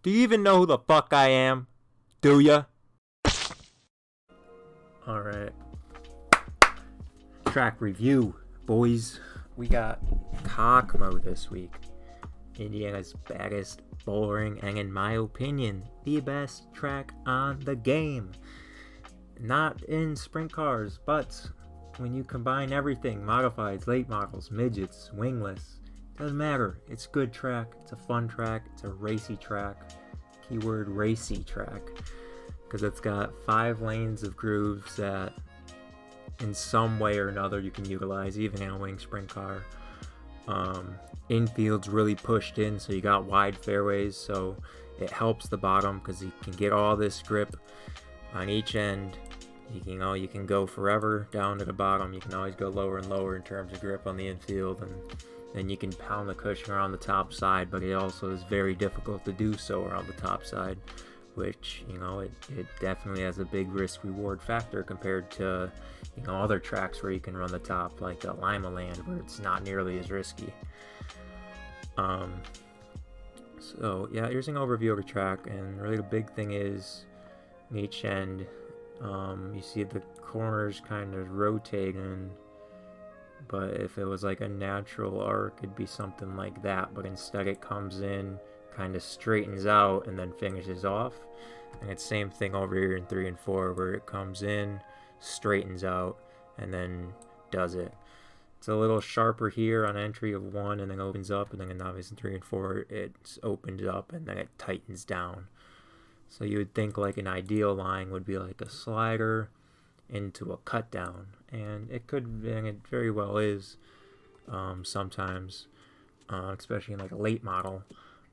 Do you even know who the fuck I am? Do ya? Alright. Track review, boys. We got Kokomo this week. Indiana's baddest, boring, and in my opinion, the best track on the game. Not in sprint cars, but when you combine everything, modifieds, late models, midgets, wingless, doesn't matter. It's a good track, it's a fun track, it's a racy track. Keyword racy track. Because it's got 5 lanes of grooves that in some way or another you can utilize, even in a wing sprint car. Infield's really pushed in, so you got wide fairways, so it helps the bottom because you can get all this grip on each end. You can go forever down to the bottom. You can always go lower and lower in terms of grip on the infield, and then you can pound the cushion around the top side, but it also is very difficult to do so around the top side, which, it definitely has a big risk reward factor compared to, other tracks where you can run the top, like the Lima Land, where it's not nearly as risky. So yeah, here's an overview of the track, and really the big thing is in each end, you see the corners kind of rotating, but if it was like a natural arc, it'd be something like that, but instead it comes in, kind of straightens out, and then finishes off. And it's same thing over here in 3 and 4, where it comes in, straightens out, and then does it. It's a little sharper here on entry of 1, and then opens up, and then obviously in 3 and 4, it's opened up, and then it tightens down. So you would think like an ideal line would be like a slider into a cut down, and it could, and it very well is, sometimes, especially in like a late model,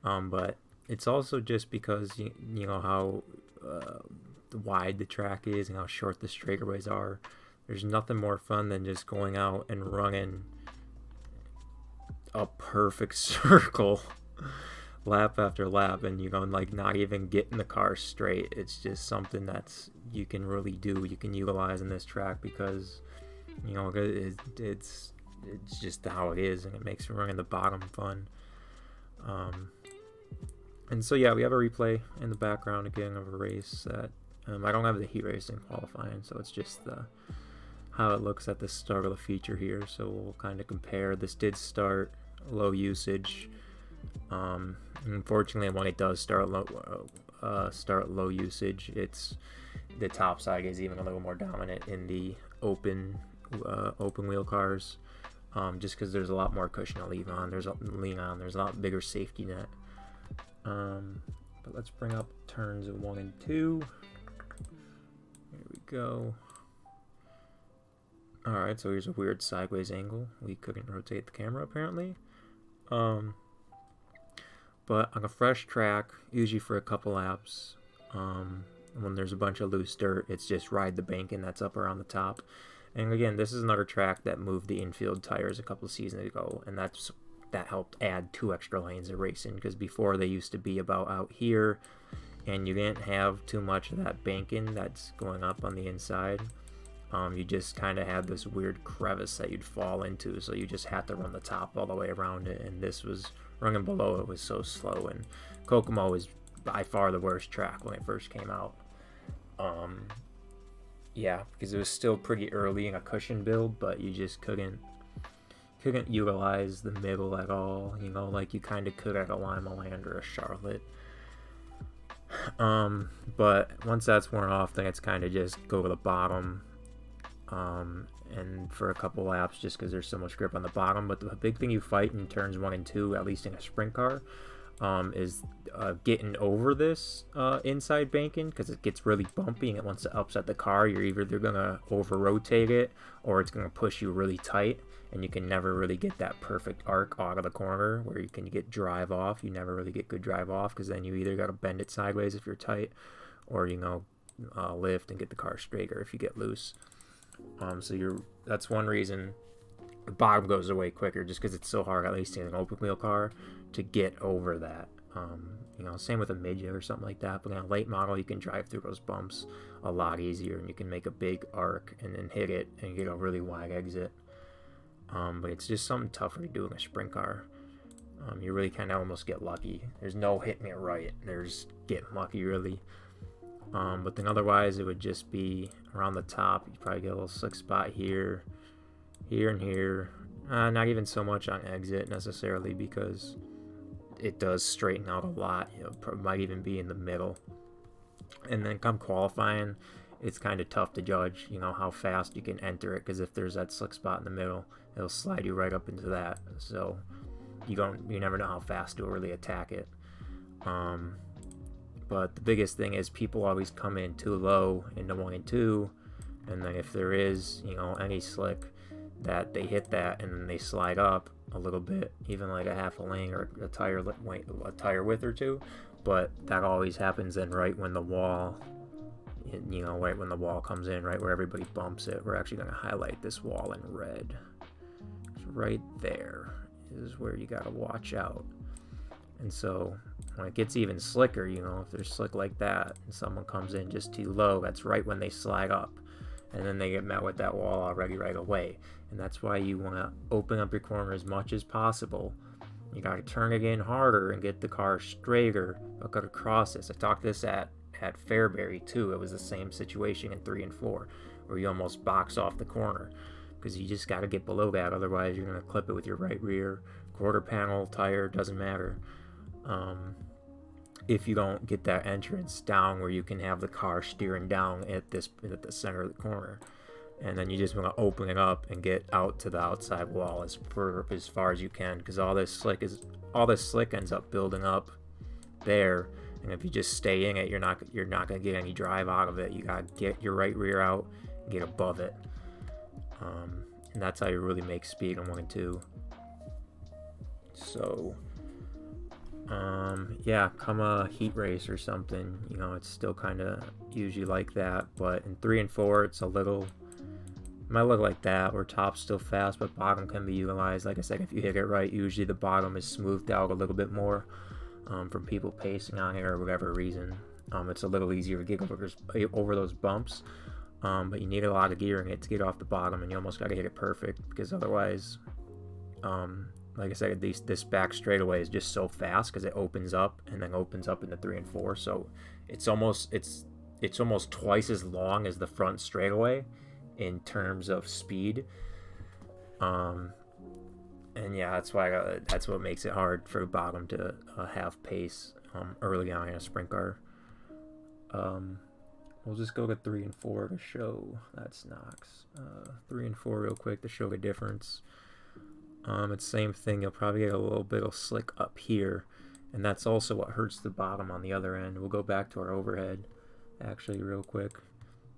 but it's also just because you know how wide the track is and how short the straightaways are. There's nothing more fun than just going out and running a perfect circle lap after lap, and like not even getting the car straight. It's just something that's you can really do, you can utilize in this track, because it's just how it is, and it makes running the bottom fun. And so yeah, we have a replay in the background again of a race that I don't have the heat racing qualifying, so it's just how it looks at the start of the feature here. So we'll kind of compare. This did start low usage. Unfortunately, when it does start low usage, it's the top side is even a little more dominant in the open wheel cars, just because there's a lot more cushion to lean on. There's a lot bigger safety net. But let's bring up turns of 1 and 2. Here we go. Alright, so here's a weird sideways angle. We couldn't rotate the camera apparently. But on a fresh track, usually for a couple laps, when there's a bunch of loose dirt, it's just ride the banking that's up around the top. And again, this is another track that moved the infield tires a couple of seasons ago, and that helped add 2 extra lanes of racing, because before they used to be about out here, and you didn't have too much of that banking that's going up on the inside. You just kind of had this weird crevice that you'd fall into, so you just had to run the top all the way around it, and this was running below it was so slow. And Kokomo is by far the worst track when it first came out. Yeah, because it was still pretty early in a cushion build, but you just couldn't utilize the middle at all, like you kind of could at a Lima Land or a Charlotte. But once that's worn off, then it's kind of just go to the bottom, and for a couple laps, just because there's so much grip on the bottom. But the big thing you fight in turns 1 and 2, at least in a sprint car, is getting over this inside banking, because it gets really bumpy and it wants to upset the car. You're either going to over rotate it, or it's going to push you really tight, and you can never really get that perfect arc out of the corner where you can get drive off. You never really get good drive off, because then you either got to bend it sideways if you're tight, or lift and get the car straighter if you get loose. So that's one reason the bottom goes away quicker, just because it's so hard, at least in an open wheel car, to get over that. Same with a midget or something like that, but in a late model, you can drive through those bumps a lot easier, and you can make a big arc and then hit it and get a really wide exit. But it's just something tougher to do in a sprint car. You really kind of almost get lucky. There's no hitting it right. There's getting lucky, really. But then otherwise, it would just be around the top. You probably get a little slick spot here, here, and here. Not even so much on exit necessarily, because it does straighten out a lot. It might even be in the middle. And then come qualifying, it's kind of tough to judge, how fast you can enter it, because if there's that slick spot in the middle, it'll slide you right up into that. So you never know how fast you'll really attack it. But the biggest thing is people always come in too low into 1 and 2, and then if there is, any slick, that they hit that and then they slide up a little bit, even like a half a lane or a tire width or two. But that always happens then right when the wall, right when the wall comes in, right where everybody bumps it. We're actually going to highlight this wall in red. Right there is where you got to watch out. And so when it gets even slicker, if they're slick like that and someone comes in just too low, that's right when they slide up. And then they get met with that wall already right away. And that's why you want to open up your corner as much as possible. You got to turn it in harder and get the car straighter, but got to cross this. I talked this at Fairbury too. It was the same situation in 3 and 4, where you almost box off the corner, because you just got to get below that. Otherwise, you're going to clip it with your right rear, quarter panel, tire, doesn't matter. If you don't get that entrance down where you can have the car steering down at the center of the corner. And then you just want to open it up and get out to the outside wall as far as you can, because all this slick ends up building up there. And if you just stay in it, you're not going to get any drive out of it. You got to get your right rear out and get above it. And that's how you really make speed on 1 and 2. So come a heat race or something, it's still kind of usually like that. But in 3 and 4, it's might look like that, where top's still fast, but bottom can be utilized. Like I said, if you hit it right, usually the bottom is smoothed out a little bit more from people pacing on it or whatever reason. It's a little easier to get over those bumps, but you need a lot of gear in it to get off the bottom, and you almost got to hit it perfect, because otherwise, like I said, this back straightaway is just so fast, because it opens up and then opens up into 3 and 4. So it's almost twice as long as the front straightaway in terms of speed. And yeah, that's what makes it hard for the bottom to have pace early on in a sprint car. We'll just go to 3 and 4 to show. That's Knox. 3 and 4 real quick to show the difference. It's the same thing. You'll probably get a little bit of slick up here, and that's also what hurts the bottom on the other end. We'll go back to our overhead actually real quick,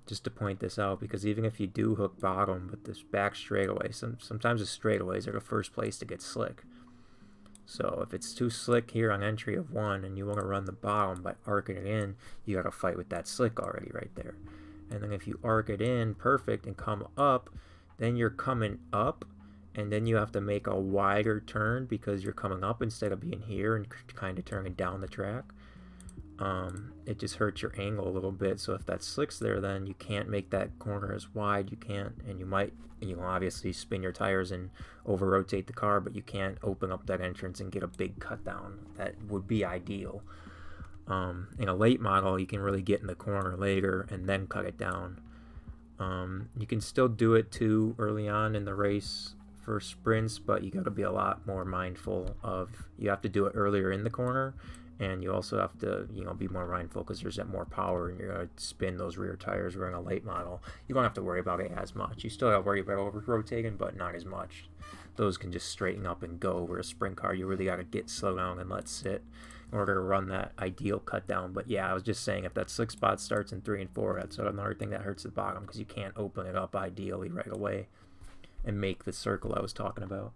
just to point this out, because even if you do hook bottom with this back straightaway, sometimes the straightaways are the first place to get slick. So if it's too slick here on entry of 1 and you want to run the bottom by arcing it in, you got to fight with that slick already right there. And then if you arc it in perfect and come up, then you're coming up, and then you have to make a wider turn because you're coming up instead of being here and kind of turning down the track. It just hurts your angle a little bit. So if that slick's there, then you can't make that corner as wide. You can't, and you can obviously spin your tires and over rotate the car, but you can't open up that entrance and get a big cut down. That would be ideal. In a late model, you can really get in the corner later and then cut it down. You can still do it too early on in the race for sprints, but you got to be a lot more mindful of, you have to do it earlier in the corner, and you also have to be more mindful because there's that more power and you're going to spin those rear tires. We're in a late model, you don't have to worry about it as much. You still got to worry about over rotating, but not as much. Those can just straighten up and go, where a sprint car you really got to slow down and let sit in order to run that ideal cut down. But yeah, I was just saying, if that slick spot starts in 3 and 4, that's another thing that hurts the bottom, because you can't open it up ideally right away and make the circle I was talking about.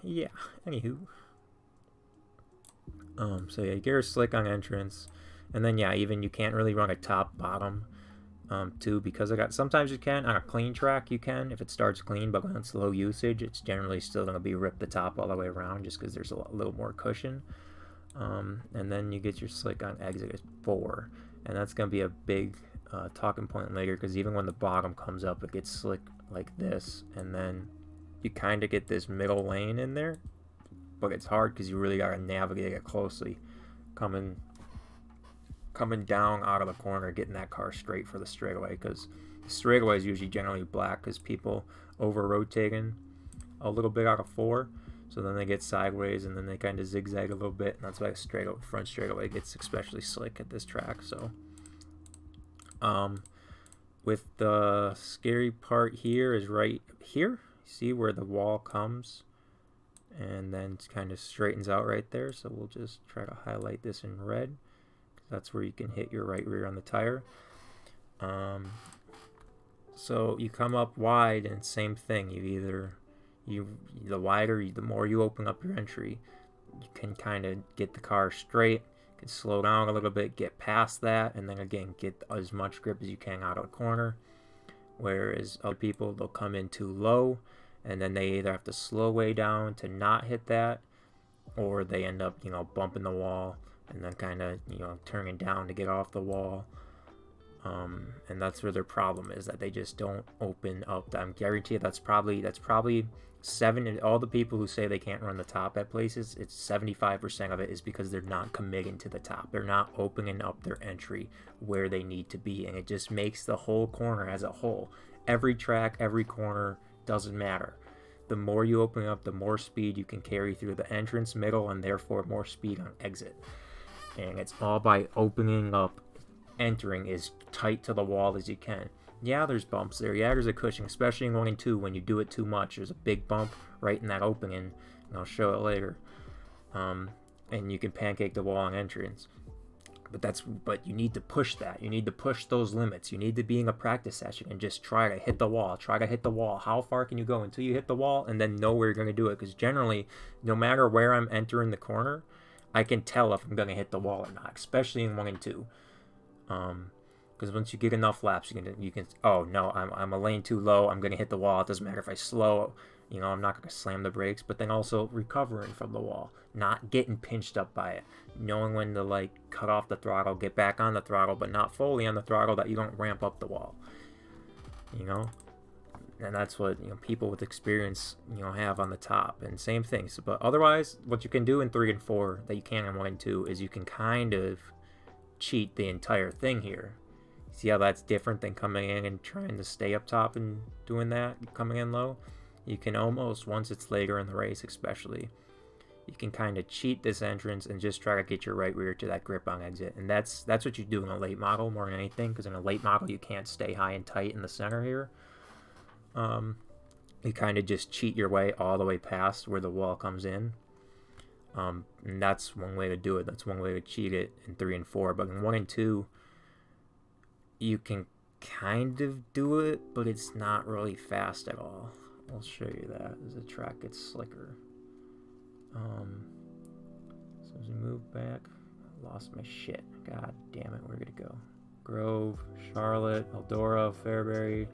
Yeah, anywho. So yeah, gear slick on entrance, and then yeah, even you can't really run a top bottom too, because sometimes you can on a clean track, you can if it starts clean, but when it's low usage, it's generally still going to be rip the top all the way around, just because there's a little more cushion. And then you get your slick on exit at 4, and that's going to be a big talking point later, because even when the bottom comes up, it gets slick like this, and then you kind of get this middle lane in there, but it's hard because you really got to navigate it closely. Coming down out of the corner, getting that car straight for the straightaway, because the straightaway is usually generally black because people over rotating a little bit out of 4, so then they get sideways and then they kind of zigzag a little bit, and that's why front straightaway gets especially slick at this track. So with the scary part here is right here. See where the wall comes and then it kind of straightens out right there. So we'll just try to highlight this in red. That's where you can hit your right rear on the tire. So you come up wide and same thing. The wider, the more you open up your entry, you can kind of get the car straight. You can slow down a little bit, get past that, and then again get as much grip as you can out of the corner. Whereas other people, they'll come in too low, and then they either have to slow way down to not hit that, or they end up, bumping the wall and then kind of, turning down to get off the wall. And that's where their problem is, that they just don't open up. I'm guarantee that's probably all the people who say they can't run the top at places, it's 75% of it is because they're not committing to the top. They're not opening up their entry where they need to be, and it just makes the whole corner as a whole. Every track, every corner, doesn't matter. The more you open up, the more speed you can carry through the entrance, middle, and therefore more speed on exit. And it's all by opening up, entering as tight to the wall as you can. Yeah, there's bumps there. Yeah, there's a cushion, especially in 1 and 2 when you do it too much. There's a big bump right in that opening, and I'll show it later. And you can pancake the wall on entrance. But you need to push that. You need to push those limits. You need to be in a practice session and just try to hit the wall. Try to hit the wall. How far can you go until you hit the wall, and then know where you're going to do it? Because generally, no matter where I'm entering the corner, I can tell if I'm going to hit the wall or not, especially in 1 and 2. Because once you get enough laps, you can. Oh no, I'm a lane too low. I'm gonna hit the wall. It doesn't matter if I slow. I'm not gonna slam the brakes. But then also recovering from the wall, not getting pinched up by it, knowing when to cut off the throttle, get back on the throttle, but not fully on the throttle, that you don't ramp up the wall. And that's what people with experience have on the top. And same things. But otherwise, what you can do in 3 and 4 that you can't in 1 and 2 is you can kind of cheat the entire thing here. See how that's different than coming in and trying to stay up top and doing that, coming in low? You can almost, once it's later in the race especially, you can kind of cheat this entrance and just try to get your right rear to that grip on exit. And that's what you do in a late model more than anything, because in a late model you can't stay high and tight in the center here. You kind of just cheat your way all the way past where the wall comes in. And that's one way to do it. That's one way to cheat it in 3 and 4. But in 1 and 2, you can kind of do it, but it's not really fast at all. I'll show you that as the track gets slicker. So as we move back, I lost my shit. God damn it, where did it go? Grove, Charlotte, Eldora, Fairbury,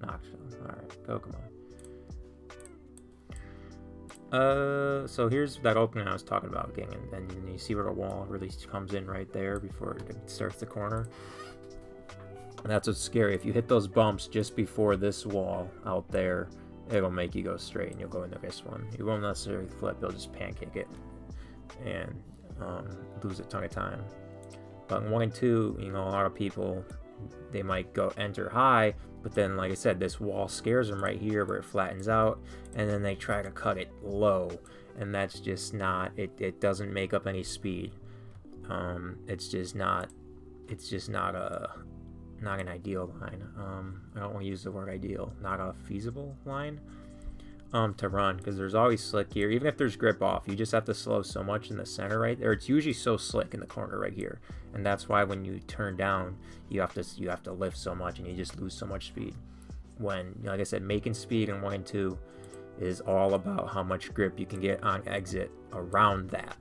Knoxville. Alright, Kokomo. So here's that opening I was talking about again, and then you see where the wall really comes in right there before it starts the corner. And that's what's scary. If you hit those bumps just before this wall out there, it'll make you go straight and you'll go into this one. You won't necessarily flip, you'll just pancake it and lose a ton of time. But in 1 and 2, a lot of people, they might go enter high, but then, like I said, this wall scares them right here where it flattens out, and then they try to cut it low, and that's just not, it doesn't make up any speed. It's just not an ideal line. I don't want to use the word ideal, not a feasible line to run, because there's always slick here. Even if there's grip off, you just have to slow so much in the center right there. It's usually so slick in the corner right here, and that's why when you turn down, you have to lift so much, and you just lose so much speed. When, like I said, making speed in 1 and 2 is all about how much grip you can get on exit around that.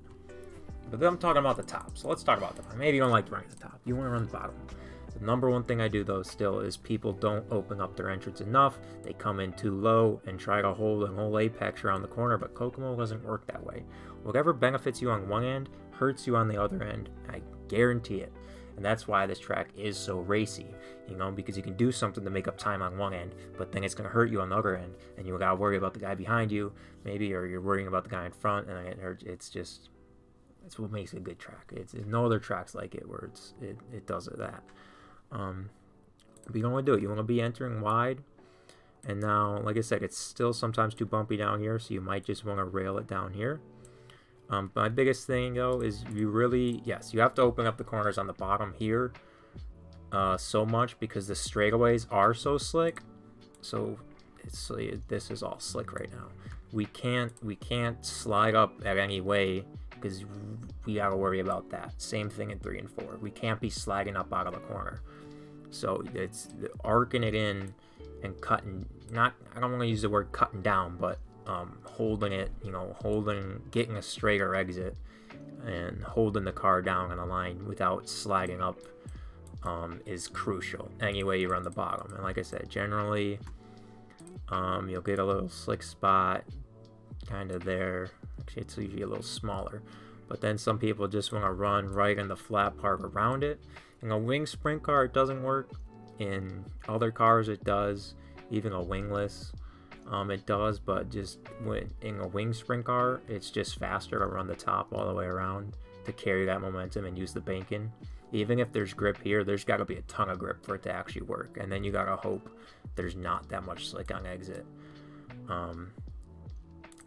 But then I'm talking about the top, so let's talk about that. Maybe you don't like to run at the top, you want to run the bottom. The number one thing I do though still is people don't open up their entrance enough. They come in too low and try to hold an whole apex around the corner, but Kokomo doesn't work that way. Whatever benefits you on one end hurts you on the other end. I guarantee it. And that's why this track is so racy, you know, because you can do something to make up time on one end, but then it's going to hurt you on the other end, and you got to worry about the guy behind you, maybe, or you're worrying about the guy in front, and it hurts. It's just, that's what makes it a good track. It's no other tracks like it where it does that. But you don't want to do it. You want to be entering wide. And now, like I said, it's still sometimes too bumpy down here, so you might just want to rail it down here. My biggest thing, though, is you really, yes, you have to open up the corners on the bottom here so much because the straightaways are so slick. So this is all slick right now. We can't slide up at any way because we got to worry about that. Same thing in 3 and 4. We can't be sliding up out of the corner. So it's arcing it in and cutting, I don't want to use the word cutting down, but holding it, you know, getting a straighter exit and holding the car down on the line without sliding up is crucial any way you run the bottom. And like I said, generally you'll get a little slick spot kind of there. Actually, it's usually a little smaller, but then some people just want to run right in the flat part around it. In a wing sprint car, it doesn't work. In other cars, it does. Even a wingless, it does. But just in a wing sprint car, it's just faster to run the top all the way around to carry that momentum and use the banking. Even if there's grip here, there's got to be a ton of grip for it to actually work. And then you got to hope there's not that much slick on exit.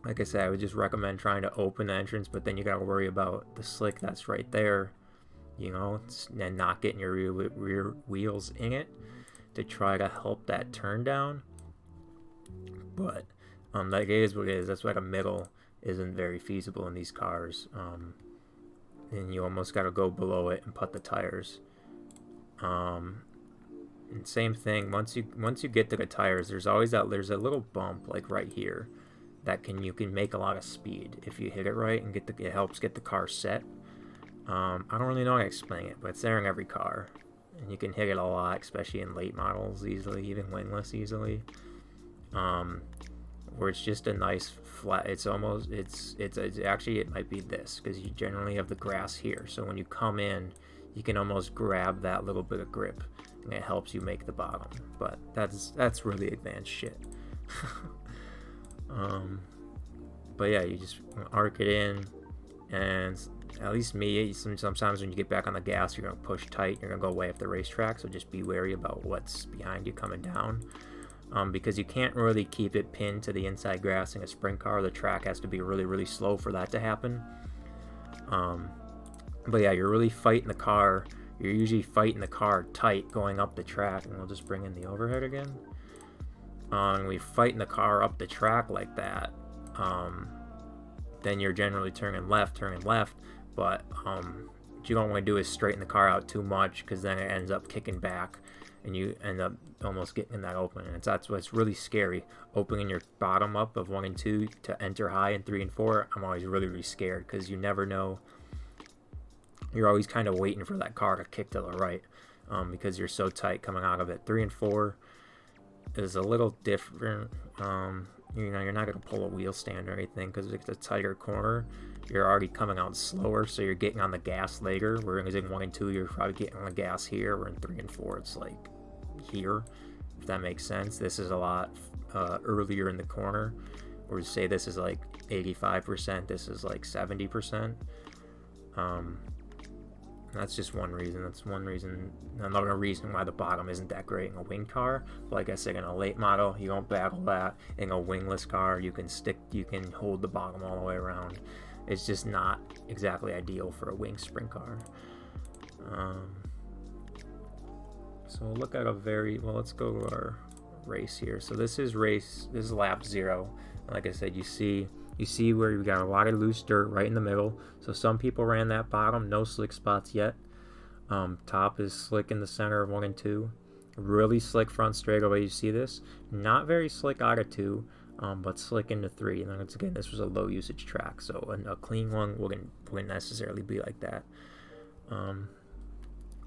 Like I said, I would just recommend trying to open the entrance, but then you got to worry about the slick that's right there, you know, and not getting your rear wheels in it to try to help that turn down. But that is what it is. That's why the middle isn't very feasible in these cars. And you almost got to go below it and put the tires. And same thing, once you get to the tires, there's a little bump like right here that you can make a lot of speed if you hit it right and it helps get the car set. I don't really know how to explain it, but it's there in every car, and you can hit it a lot, especially in late models easily, even wingless easily. Where it's just a nice flat. It's actually, it might be this because you generally have the grass here, so when you come in, you can almost grab that little bit of grip, and it helps you make the bottom. But that's really advanced shit. But yeah, you just arc it in, and at least me, sometimes when you get back on the gas, you're going to push tight, you're going to go way off the racetrack, so just be wary about what's behind you coming down, because you can't really keep it pinned to the inside grass in a sprint car. The track has to be really, really slow for that to happen. But yeah, you're really fighting the car. You're usually fighting the car tight going up the track, and we'll just bring in the overhead again. And we fighting the car up the track like that. Then you're generally turning left, but what you don't want to do is straighten the car out too much, because then it ends up kicking back and you end up almost getting in that opening. And that's what's really scary, opening your bottom up of 1 and 2 to enter high in 3 and 4. I'm always really, really scared because you never know. You're always kind of waiting for that car to kick to the right, because you're so tight coming out of it. 3 and 4 is a little different. You know, you're not going to pull a wheel stand or anything because it's a tighter corner. You're already coming out slower, so you're getting on the gas later. Whereas in 1 and 2, you're probably getting on the gas here. Where in 3 and 4, it's like here, if that makes sense. This is a lot earlier in the corner. Or say this is like 85%, this is like 70%. That's just one reason. That's one reason. Another reason why the bottom isn't that great in a wing car. But like I said, in a late model, you don't battle that. In a wingless car, you can hold the bottom all the way around. It's just not exactly ideal for a wing sprint car. So we'll look at let's go to our race here. So this is lap 0. Like I said, you see where you got a lot of loose dirt right in the middle. So some people ran that bottom, no slick spots yet. Top is slick in the center of 1 and 2. Really slick front straightaway, you see this. Not very slick out of 2, but slick into 3. And then again, this was a low usage track, so a clean one wouldn't necessarily be like that.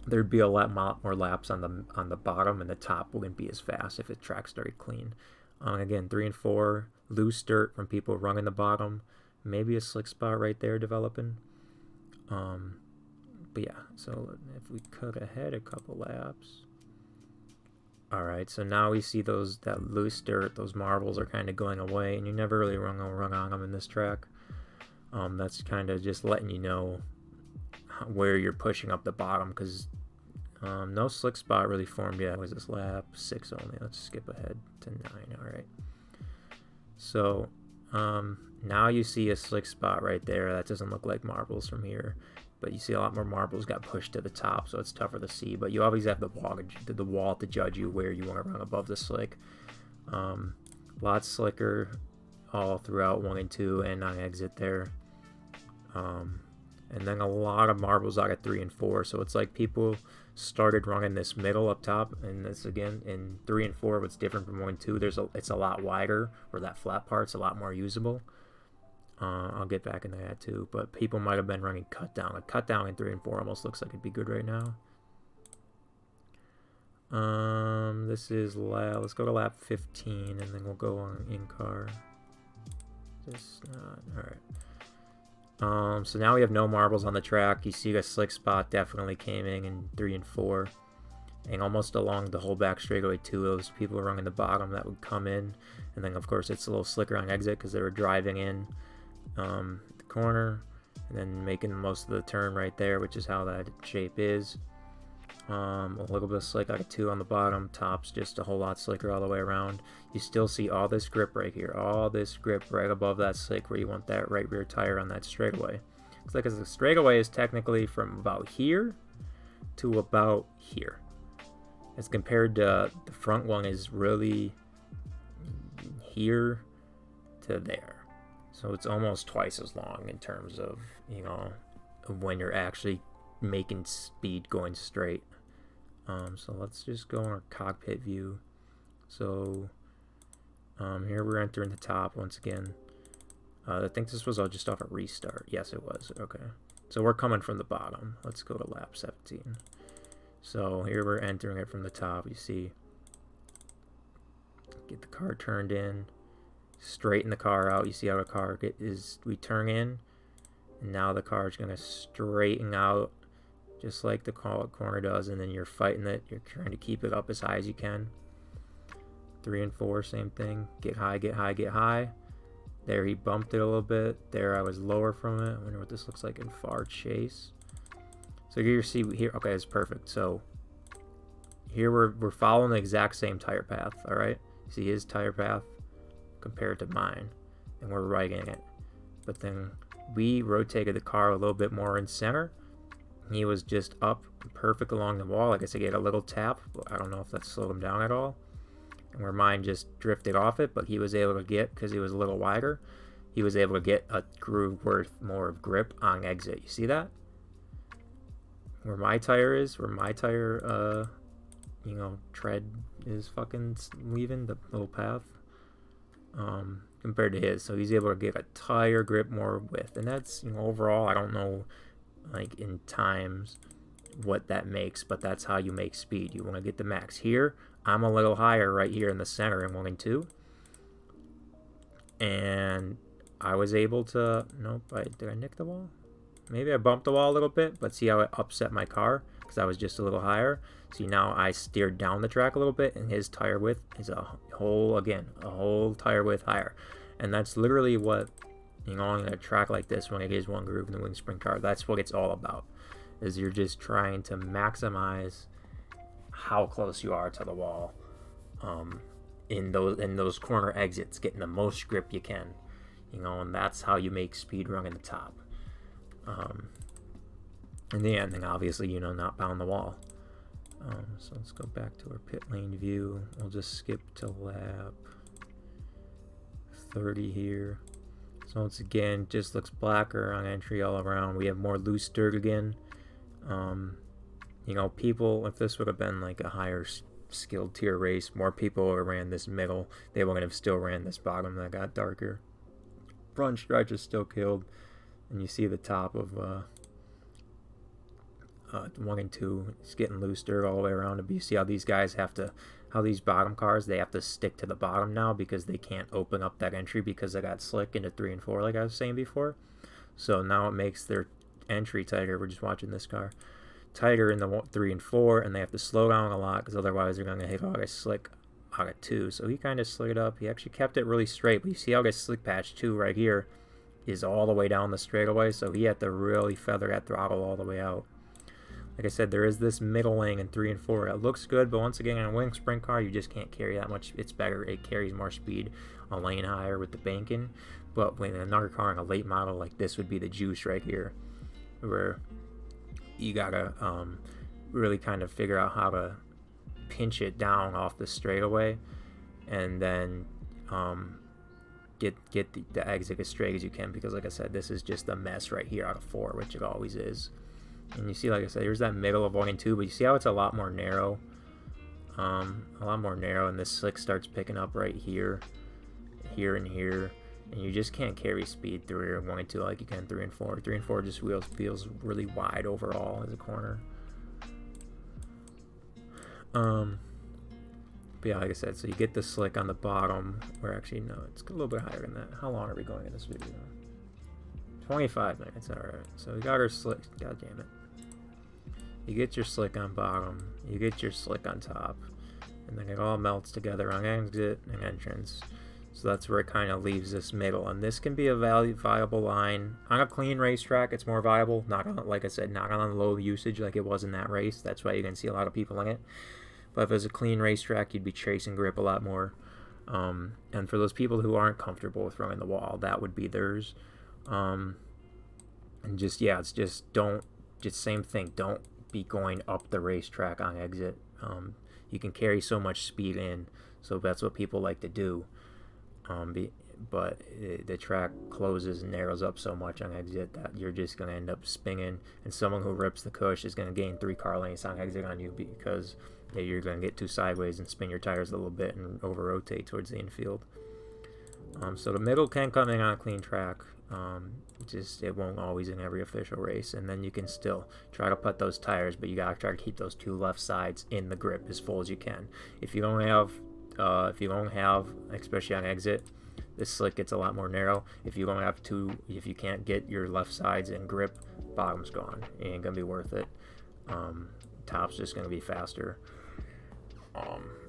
There'd be a lot more laps on the bottom, and the top wouldn't be as fast if the track's very clean. Again, 3 and 4, loose dirt from people running the bottom, maybe a slick spot right there developing. But yeah, so if we cut ahead a couple laps. Alright, so now we see that loose dirt, those marbles are kind of going away, and you never really run on them in this track. That's kind of just letting you know where you're pushing up the bottom, because no slick spot really formed yet. Was this lap 6 only? Let's skip ahead to 9. Alright. So, now you see a slick spot right there. That doesn't look like marbles from here. But you see a lot more marbles got pushed to the top, so it's tougher to see. But you always have the wall to judge you where you want to run above the slick. Lots slicker all throughout 1 and 2 and on exit there. And then a lot of marbles out at 3 and 4. So it's like people started running this middle up top, and this again in 3 and 4. What's different from 1 and 2? It's a lot wider, where that flat part's a lot more usable. I'll get back into that too, but people might have been running cut down. A cut down in 3 and 4 almost looks like it'd be good right now. This is let's go to lap 15, and then we'll go on in car. Just not all right. So now we have no marbles on the track. You see a slick spot definitely came in 3 and 4, and almost along the whole back straightaway too. Those people running the bottom that would come in, and then of course it's a little slicker on exit because they were driving in the corner and then making most of the turn right there, which is how that shape is. A little bit of slick out of 2 on the bottom. Top's just a whole lot slicker all the way around. You still see all this grip right here, all this grip right above that slick where you want that right rear tire on that straightaway. It's like the straightaway is technically from about here to about here, as compared to the front one is really here to there. So it's almost twice as long in terms of, when you're actually making speed going straight. So let's just go on our cockpit view. So here we're entering the top once again. I think this was all just off a restart. Yes, it was. Okay. So we're coming from the bottom. Let's go to lap 17. So here we're entering it from the top. You see, get the car turned in. Straighten the car out. You see how the car we turn in, and now the car is going to straighten out just like the corner does, and then you're fighting it. You're trying to keep it up as high as you can. 3 and 4, same thing. Get high, get high, get high. There he bumped it a little bit. There I was lower from it. I wonder what this looks like in far chase. So here you see here. Okay, it's perfect. So here we're following the exact same tire path. All right. See his tire path compared to mine, and we're righting it. But then we rotated the car a little bit more in center. He was just up perfect along the wall. Like I said, he had a little tap, but I don't know if that slowed him down at all. And where mine just drifted off it, but he was able to get, because he was a little wider, he was able to get a groove worth more of grip on exit. You see that? Where my tire is, tread is fucking leaving the little path. Compared to his, so he's able to get a tire grip more width, and that's overall, I don't know like in times what that makes, but that's how you make speed. You want to get the max. Here I'm a little higher right here in the center in 1 and 2, and I was able to did I nick the wall? Maybe I bumped the wall a little bit, but see how it upset my car because I was just a little higher. See, now I steered down the track a little bit, and his tire width is a whole tire width higher. And that's literally what, on a track like this, when it is one groove in the wing sprint car, that's what it's all about. Is you're just trying to maximize how close you are to the wall in those corner exits, getting the most grip you can, and that's how you make speed running the top. In the end, obviously, not bound the wall. So let's go back to our pit lane view. We'll just skip to lap 30 here. So once again, just looks blacker on entry all around. We have more loose dirt again. People, if this would have been like a higher skilled tier race, more people would have ran this middle. They wouldn't have still ran this bottom that got darker. Front stretch is still killed. And you see the top of 1 and 2, it's getting loose dirt all the way around. But you see how these guys how these bottom cars, they have to stick to the bottom now because they can't open up that entry because they got slick into 3 and 4, like I was saying before. So now it makes their entry tighter. We're just watching this car. Tighter in the 3 and 4, and they have to slow down a lot because otherwise they're going to hit August slick out of 2. So he kind of slid up. He actually kept it really straight, but you see August slick patch 2 right here is all the way down the straightaway, so he had to really feather that throttle all the way out. Like I said, there is this middle lane in 3 and 4. It looks good, but once again, in a wing sprint car, you just can't carry that much. It's better. It carries more speed a lane higher with the banking. But when another car in a late model like this would be the juice right here, where you gotta really kind of figure out how to pinch it down off the straightaway, and then get the exit as straight as you can, because like I said, this is just a mess right here out of 4, which it always is. And you see, like I said, here's that middle of 1 and 2, but you see how it's a lot more narrow, and this slick starts picking up right here, and here. And you just can't carry speed through 1 and 2 like you can 3 and 4. 3 and 4 just feels really wide overall as a corner. But yeah, like I said, so you get the slick on the bottom, where actually, no, it's a little bit higher than that. How long are we going in this video? 25 minutes, alright. So we got our slick, god damn it. You get your slick on bottom, you get your slick on top, and then it all melts together on exit and entrance. So that's where it kind of leaves this middle, and this can be a viable line on a clean racetrack. It's more viable, not on, like I said, not on low usage like it was in that race. That's why you can see a lot of people in it. But if it was a clean racetrack, you'd be chasing grip a lot more. And for those people who aren't comfortable with throwing the wall, that would be theirs. And just, yeah, it's just same thing. Don't be going up the racetrack on exit. You can carry so much speed in, so that's what people like to do. But the track closes and narrows up so much on exit that you're just going to end up spinning, and someone who rips the cush is going to gain 3 car lengths on exit on you, because you're going to get too sideways and spin your tires a little bit and over rotate towards the infield. So the middle can come in on a clean track. Just it won't always in every official race, and then you can still try to put those tires, but you gotta try to keep those 2 left sides in the grip as full as you can. If you don't have especially on exit, this slick gets a lot more narrow. If you don't have if you can't get your left sides in grip, bottom's gone. It ain't gonna be worth it. Top's just gonna be faster.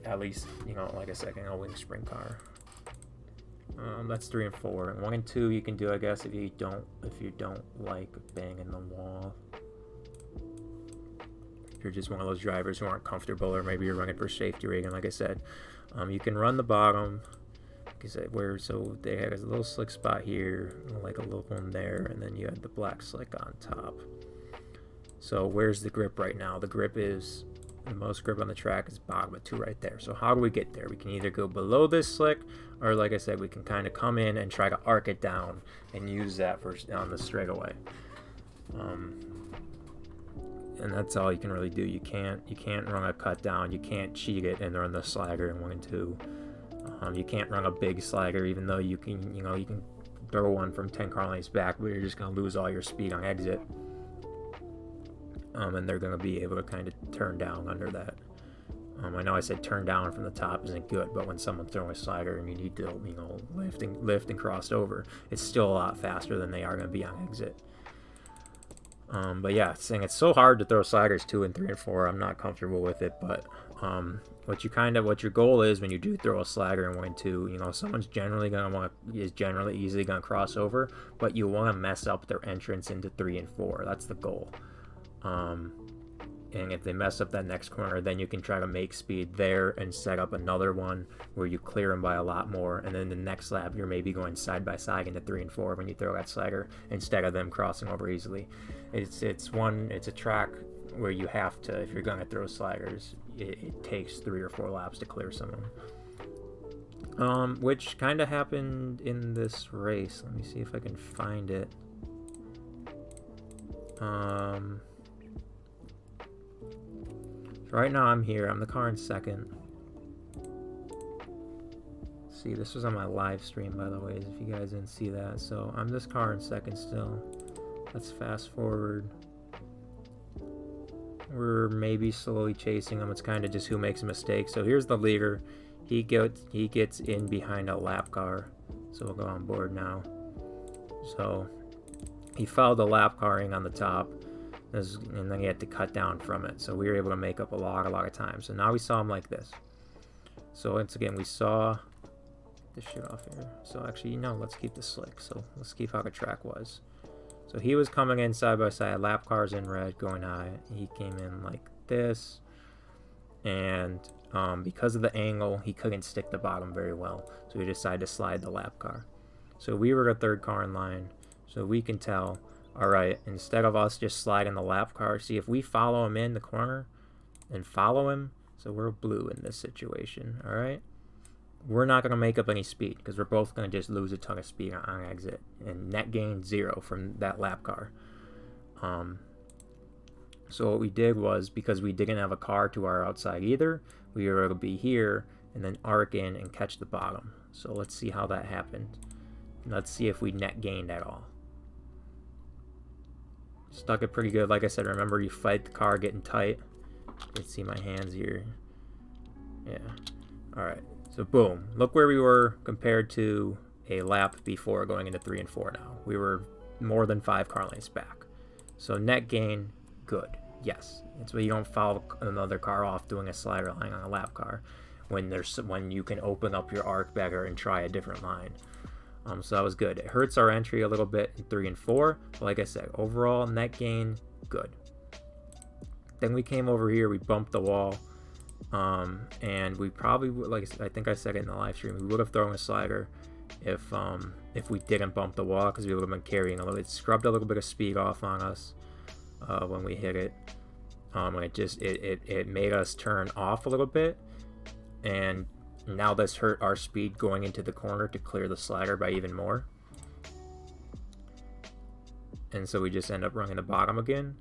At least, like I said, in a wing sprint car. That's 3 and 4. 1 and 2 you can do, I guess, if you don't like banging the wall. If you're just one of those drivers who aren't comfortable, or maybe you're running for safety rating, like I said, you can run the bottom. Like I said, so they have a little slick spot here, like a little one there, and then you have the black slick on top. So where's the grip right now? The grip is, the most grip on the track is bottom of 2 right there. So how do we get there? We can either go below this slick, or like I said, we can kind of come in and try to arc it down and use that for on the straightaway. And that's all you can really do. You can't run a cut down. You can't cheat it and run the slider in 1 and 2. You can't run a big slider, even though you can you can throw one from 10 car lengths back, but you're just gonna lose all your speed on exit. And they're going to be able to kind of turn down under that. I know I said turn down from the top isn't good, but when someone's throwing a slider and you need to, lift and cross over, it's still a lot faster than they are going to be on exit. But yeah, it's so hard to throw sliders 2 and 3 and 4. I'm not comfortable with it, but what your goal is when you do throw a slider in 1 and 2, someone's generally easily going to cross over, but you want to mess up their entrance into 3 and 4. That's the goal. And if they mess up that next corner, then you can try to make speed there and set up another one where you clear them by a lot more, and then the next lap you're maybe going side by side into 3 and 4 when you throw that slider, instead of them crossing over easily. It's a track where you have to, if you're going to throw sliders, it takes 3 or 4 laps to clear someone. Which kind of happened in this race. Let me see if I can find it. Right now I'm here. I'm the car in second. See, this was on my live stream, by the way, if you guys didn't see that. So I'm this car in second still. Let's fast forward. We're maybe slowly chasing him. It's kind of just who makes a mistake. So here's the leader. He gets in behind a lap car. So we'll go on board now. So he followed the lap carring on the top, and then he had to cut down from it. So we were able to make up a lot of time. So now we saw him like this. So once again, we saw this shit off here. So actually, no, let's keep this slick. So let's keep how the track was. So he was coming in side by side, lap cars in red, going high. He came in like this, and because of the angle, he couldn't stick the bottom very well. So we decided to slide the lap car. So we were the third car in line. So we can tell, all right, instead of us just sliding the lap car, see if we follow him in the corner and follow him, so we're blue in this situation, all right? We're not going to make up any speed because we're both going to just lose a ton of speed on exit. And net gain 0 from that lap car. So what we did was, because we didn't have a car to our outside either, we were able to be here and then arc in and catch the bottom. So let's see how that happened. Let's see if we net gained at all. Stuck it pretty good. Like I said, remember, you fight the car getting tight. You can see my hands here. Yeah. Alright. So boom. Look where we were compared to a lap before, going into 3 and 4 now. We were more than 5 car lengths back. So net gain, good. Yes. That's why you don't follow another car off doing a slider line on a lap car when you can open up your arc better and try a different line. So that was good. It hurts our entry a little bit in 3 and 4, but like I said, overall net gain, good. Then we came over here, we bumped the wall, and we probably, like I think I said it in the live stream, we would have thrown a slider if we didn't bump the wall, because we would have been carrying a little. It scrubbed a little bit of speed off on us when we hit it. It made us turn off a little bit, and now this hurt our speed going into the corner to clear the slider by even more. And so we just end up running the bottom again.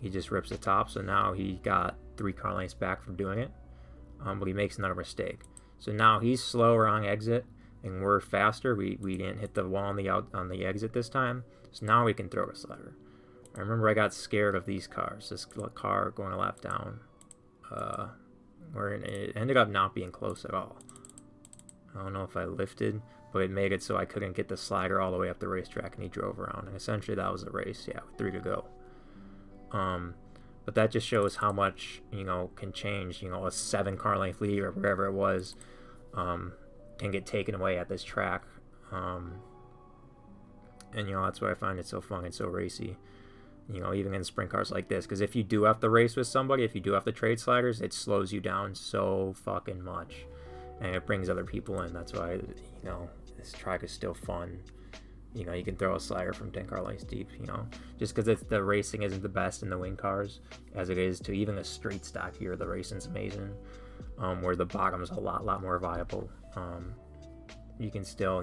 He just rips the top, so now he got 3 car lengths back from doing it. But he makes another mistake. So now he's slower on exit, and we're faster. We didn't hit the wall on the exit this time, so now we can throw a slider. I remember I got scared of these cars. This car going a lap down. Where it ended up not being close at all. I don't know if I lifted, but it made it so I couldn't get the slider all the way up the racetrack, and he drove around. And essentially that was the race, yeah, with 3 to go. But that just shows how much, can change. A 7 car length lead or whatever it was can get taken away at this track. And that's why I find it so fun and so racy. Even in sprint cars like this, because if you do have to race with somebody, if you do have to trade sliders, it slows you down so fucking much, and it brings other people in. That's why this track is still fun. You can throw a slider from 10 car lengths deep, just because the racing isn't the best in the wing cars as it is to even the straight stock here. The racing's amazing, where the bottom's a lot more viable. You can still,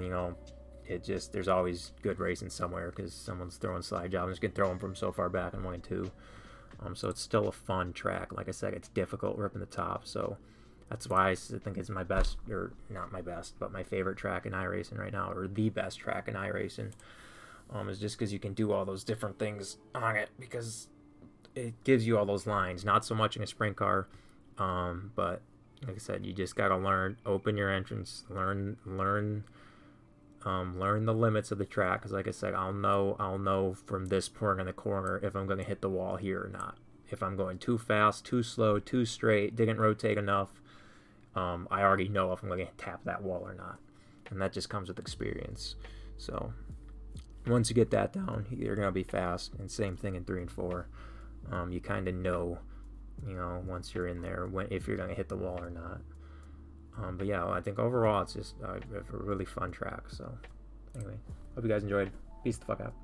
there's always good racing somewhere because someone's throwing slide jobs. You can throw them from so far back in 1 and 2. So it's still a fun track. Like I said, it's difficult ripping the top. So that's why I think it's my best, or not my best, but my favorite track in iRacing right now, or the best track in iRacing. Is just because you can do all those different things on it, because it gives you all those lines. Not so much in a sprint car, but like I said, you just gotta learn, open your entrance, learn the limits of the track, because like I said, I'll know from this point in the corner if I'm going to hit the wall here or not. If I'm going too fast, too slow, too straight, didn't rotate enough, I already know if I'm going to tap that wall or not, and that just comes with experience. So once you get that down, you're going to be fast. And same thing in 3 and 4. You kind of know, once you're in there, if you're going to hit the wall or not. But yeah, I think overall it's just a really fun track. So anyway, hope you guys enjoyed. Peace the fuck out.